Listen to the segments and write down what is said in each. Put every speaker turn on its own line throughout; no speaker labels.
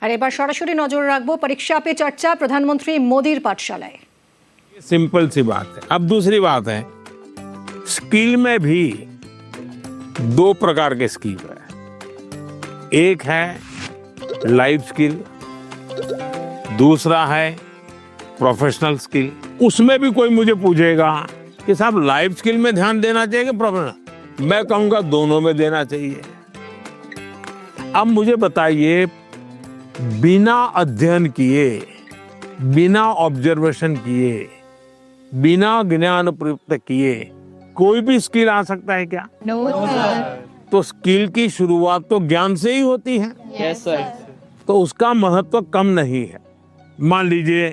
আর এবার সরাসরি নজর রাখবো পরীক্ষা पे चर्चा प्रधानमंत्री मोदीर पाठशालाয়।
सिंपल सी बात है। अब दूसरी बात है, स्किल में भी दो प्रकार के स्किल है। एक है लाइफ स्किल, दूसरा है प्रोफेशनल स्किल। उसमें भी कोई मुझे पूछेगा कि साहब लाइफ स्किल में ध्यान देना चाहिए कि प्रोफेशनल, मैं कहूंगा दोनों में देना चाहिए। अब मुझे बताइए, बिना अध्ययन किए, बिना ऑब्जर्वेशन किए, बिना ज्ञान प्राप्त किए कोई भी स्किल आ सकता है क्या?
No sir.
तो स्किल की शुरुआत तो ज्ञान से ही होती है।
Yes sir.
तो उसका महत्व कम नहीं है। मान लीजिए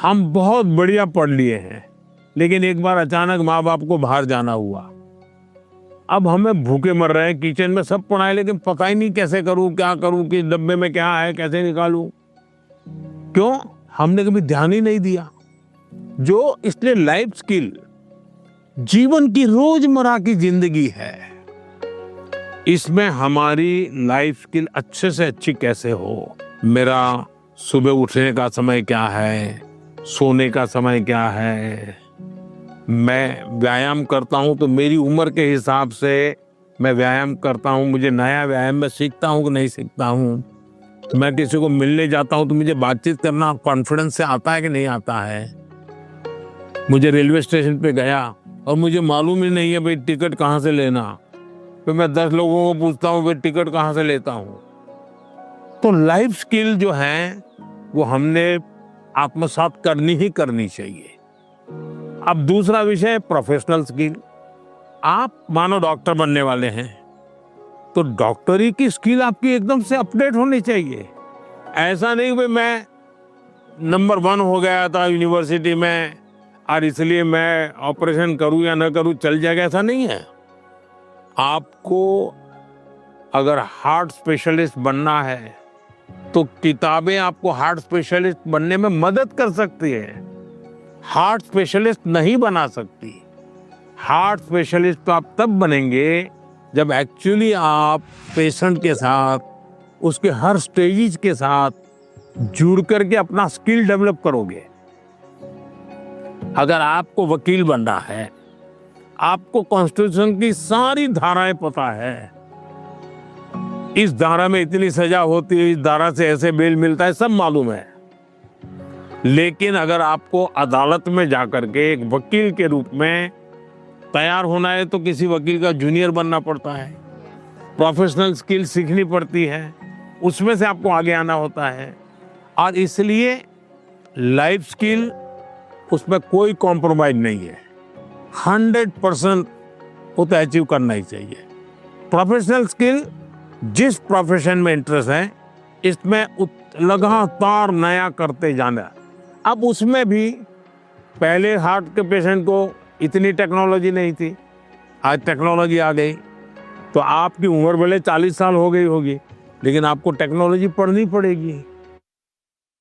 हम बहुत बढ़िया पढ़ लिए हैं, लेकिन एक बार अचानक माँ बाप को बाहर जाना हुआ। अब हमें भूखे मर रहे हैं, किचन में सब पड़ा है, लेकिन पता ही नहीं कैसे करूं, क्या करूं, कि डब्बे में क्या है, कैसे निकालूं। क्यों? हमने कभी ध्यान ही नहीं दिया। जो इसलिए लाइफ स्किल जीवन की रोजमर्रा की जिंदगी है, इसमें हमारी लाइफ स्किल अच्छे से अच्छी कैसे हो। मेरा सुबह उठने का समय क्या है, सोने का समय क्या है, मैं व्यायाम करता हूं तो मेरी उम्र के हिसाब से मैं व्यायाम करता हूं, मुझे नया व्यायाम में सीखता हूं कि नहीं सीखता हूं। मैं किसी को मिलने जाता हूं तो मुझे बातचीत करना कॉन्फिडेंस से आता है कि नहीं आता है। मुझे रेलवे स्टेशन पे गया और मुझे मालूम ही नहीं है भाई टिकट कहाँ से लेना, तो मैं 10 लोगों को पूछता हूँ भाई टिकट कहाँ से लेता हूँ। तो लाइफ स्किल जो है वो हमने आत्मसात करनी ही करनी चाहिए। अब दूसरा विषय प्रोफेशनल स्किल। आप मानो डॉक्टर बनने वाले हैं, तो डॉक्टरी की स्किल आपकी एकदम से अपडेट होनी चाहिए। ऐसा नहीं कि मैं नंबर 1 हो गया था यूनिवर्सिटी में और इसलिए मैं ऑपरेशन करूं या ना करूं चल जाएगा, ऐसा नहीं है। आपको अगर हार्ट स्पेशलिस्ट बनना है तो किताबें आपको हार्ट स्पेशलिस्ट बनने में मदद कर सकती है, हार्ट स्पेशलिस्ट नहीं बना सकती। हार्ट स्पेशलिस्ट तो आप तब बनेंगे जब एक्चुअली आप पेशेंट के साथ, उसके हर स्टेज के साथ जुड़ करके अपना स्किल डेवलप करोगे। अगर आपको वकील बनना है, आपको कॉन्स्टिट्यूशन की सारी धाराएं पता है, इस धारा में इतनी सजा होती है, इस धारा से ऐसे बेल मिलता है, सब मालूम है। लेकिन अगर आपको अदालत में जाकर के एक वकील के रूप में तैयार होना है तो किसी वकील का जूनियर बनना पड़ता है, प्रोफेशनल स्किल सीखनी पड़ती है, उसमें से आपको आगे आना होता है। और इसलिए लाइफ स्किल, उसमें कोई कॉम्प्रोमाइज नहीं है, 100% वो तो अचीव करना ही चाहिए। प्रोफेशनल स्किल, जिस प्रोफेशन में इंटरेस्ट है, इसमें लगातार नया करते जाना। अब उसमें भी पहले हार्ट के पेशेंट को इतनी टेक्नोलॉजी नहीं थी, आज टेक्नोलॉजी आ गई। तो आपकी उम्र भले 40 साल हो गई होगी, लेकिन आपको टेक्नोलॉजी पढ़नी पड़ेगी।